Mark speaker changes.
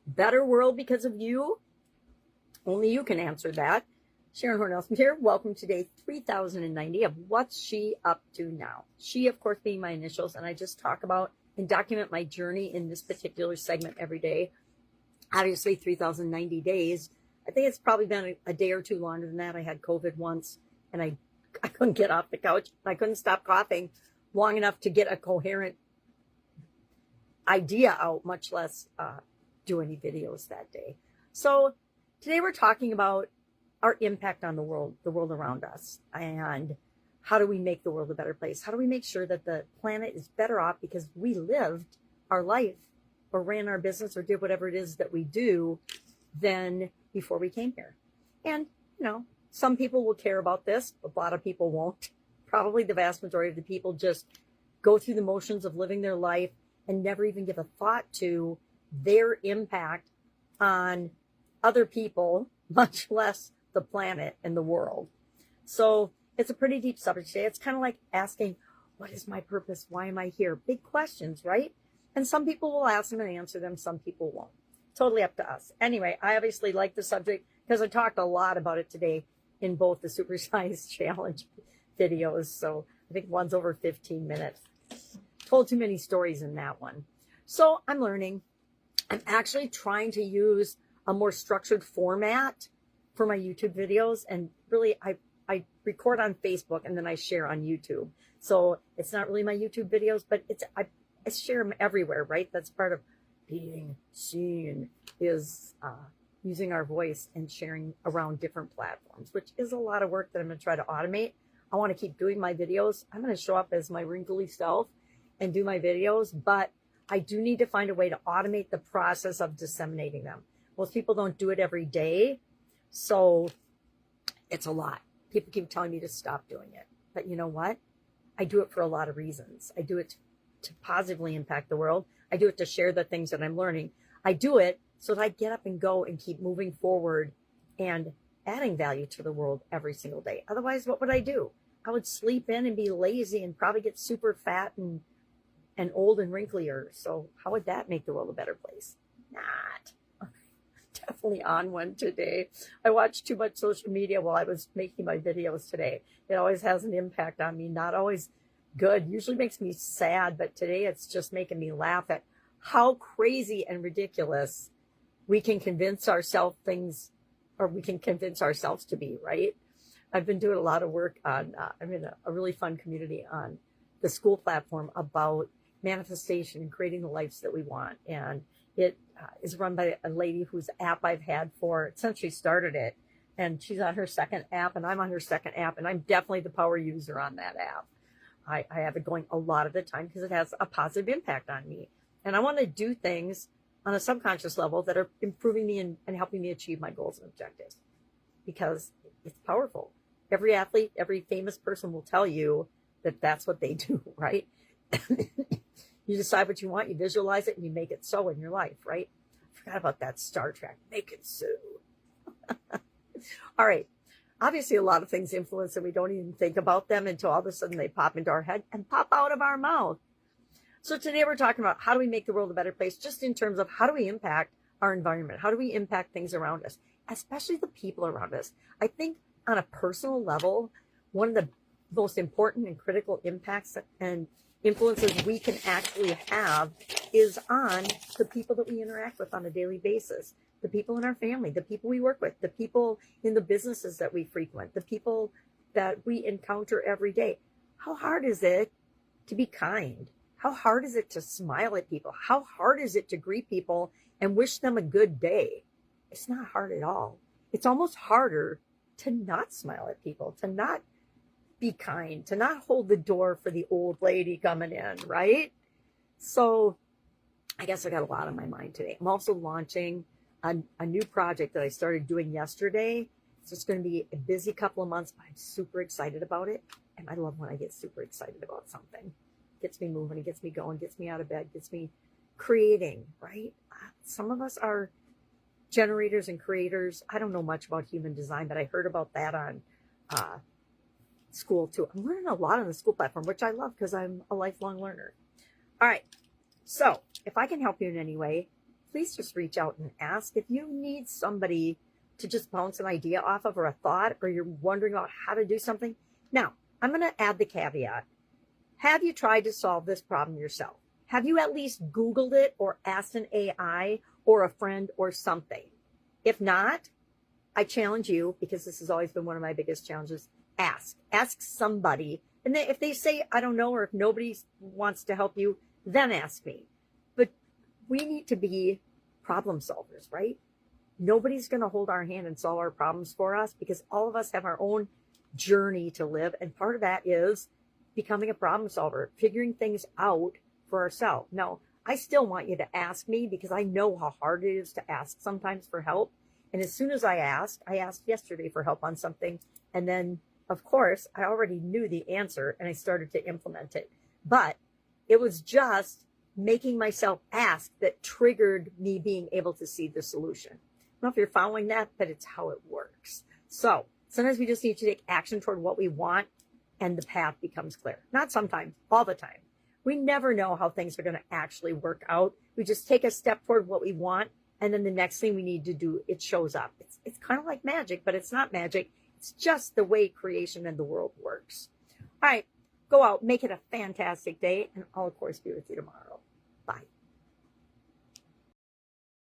Speaker 1: better world because of you? Only you can answer that. Sharon Horne-Ellstrom here. Welcome to day 3090 of What's She Up To Now. She, of course, being my initials, and I just talk about and document my journey in this particular segment every day. Obviously, 3090 days. I think it's probably been a day or two longer than that. I had COVID once, and I couldn't get off the couch. I couldn't stop coughing long enough to get a coherent idea out, much less do any videos that day. So today we're talking about our impact on the world around us, and how do we make the world a better place? How do we make sure that the planet is better off because we lived our life or ran our business or did whatever it is that we do than before we came here? And, some people will care about this. A lot of people won't. Probably the vast majority of the people just go through the motions of living their life and never even give a thought to their impact on other people, much less the planet and the world. So it's a pretty deep subject today. It's kind of like asking, what is my purpose? Why am I here? Big questions, right? And some people will ask them and answer them. Some people won't. Totally up to us. Anyway, I obviously like the subject because I talked a lot about it today in both the Supersize challenge videos. So I think one's over 15 minutes. Told too many stories in that one. So I'm learning. I'm actually trying to use a more structured format for my YouTube videos. And really, I record on Facebook and then I share on YouTube. So it's not really my YouTube videos, but I share them everywhere, right? That's part of being seen, is using our voice and sharing around different platforms, which is a lot of work that I'm going to try to automate. I want to keep doing my videos. I'm going to show up as my wrinkly self and do my videos, but I do need to find a way to automate the process of disseminating them. Most people don't do it every day, so it's a lot. People keep telling me to stop doing it, but you know what? I do it for a lot of reasons. I do it to positively impact the world. I do it to share the things that I'm learning. I do it so that I get up and go and keep moving forward and adding value to the world every single day. Otherwise, what would I do? I would sleep in and be lazy and probably get super fat and old and wrinklier. So how would that make the world a better place? Not. Definitely on one today. I watched too much social media while I was making my videos today. It always has an impact on me. Not always good. Usually makes me sad, but today it's just making me laugh at how crazy and ridiculous we can convince ourselves things, or we can convince ourselves to be, right? I've been doing a lot of work on, I'm in a really fun community on the Skool platform about manifestation and creating the lives that we want. And it is run by a lady whose app I've had for since she started it. And she's on her second app and I'm on her second app. And I'm definitely the power user on that app. I have it going a lot of the time because it has a positive impact on me. And I want to do things on a subconscious level that are improving me and helping me achieve my goals and objectives, because it's powerful. Every athlete, every famous person will tell you that that's what they do, right? You decide what you want, you visualize it, and you make it so in your life, right? I forgot about that Star Trek. Make it so. All right. Obviously, a lot of things influence and we don't even think about them until all of a sudden they pop into our head and pop out of our mouth. So today we're talking about how do we make the world a better place, just in terms of how do we impact our environment? How do we impact things around us, especially the people around us? I think on a personal level, one of the most important and critical impacts and influences we can actually have is on the people that we interact with on a daily basis, the people in our family, the people we work with, the people in the businesses that we frequent, the people that we encounter every day. How hard is it to be kind? How hard is it to smile at people? How hard is it to greet people and wish them a good day? It's not hard at all. It's almost harder to not smile at people, to not be kind, to not hold the door for the old lady coming in, right? So I guess I got a lot on my mind today. I'm also launching a new project that I started doing yesterday. It's just going to be a busy couple of months, but I'm super excited about it. And I love when I get super excited about something. It gets me moving, it gets me going, gets me out of bed, gets me creating, right? Some of us are generators and creators. I don't know much about human design, but I heard about that on Skool too. I'm learning a lot on the Skool platform, which I love because I'm a lifelong learner. All right. So if I can help you in any way, please just reach out and ask. If you need somebody to just bounce an idea off of, or a thought, or you're wondering about how to do something. Now, I'm going to add the caveat. Have you tried to solve this problem yourself? Have you at least Googled it or asked an AI or a friend or something? If not, I challenge you, because this has always been one of my biggest challenges. Ask somebody. And then if they say, I don't know, or if nobody wants to help you, then ask me. But we need to be problem solvers, right? Nobody's going to hold our hand and solve our problems for us, because all of us have our own journey to live. And part of that is becoming a problem solver, figuring things out for ourselves. Now, I still want you to ask me, because I know how hard it is to ask sometimes for help. And as soon as I asked yesterday for help on something. And then, of course, I already knew the answer and I started to implement it. But it was just making myself ask that triggered me being able to see the solution. I don't know if you're following that, but it's how it works. So sometimes we just need to take action toward what we want, and the path becomes clear. Not sometimes, all the time. We never know how things are going to actually work out. We just take a step toward what we want, and then the next thing we need to do, it shows up. It's kind of like magic, but it's not magic. It's just the way creation and the world works. All right, go out, make it a fantastic day, and I'll, of course, be with you tomorrow. Bye.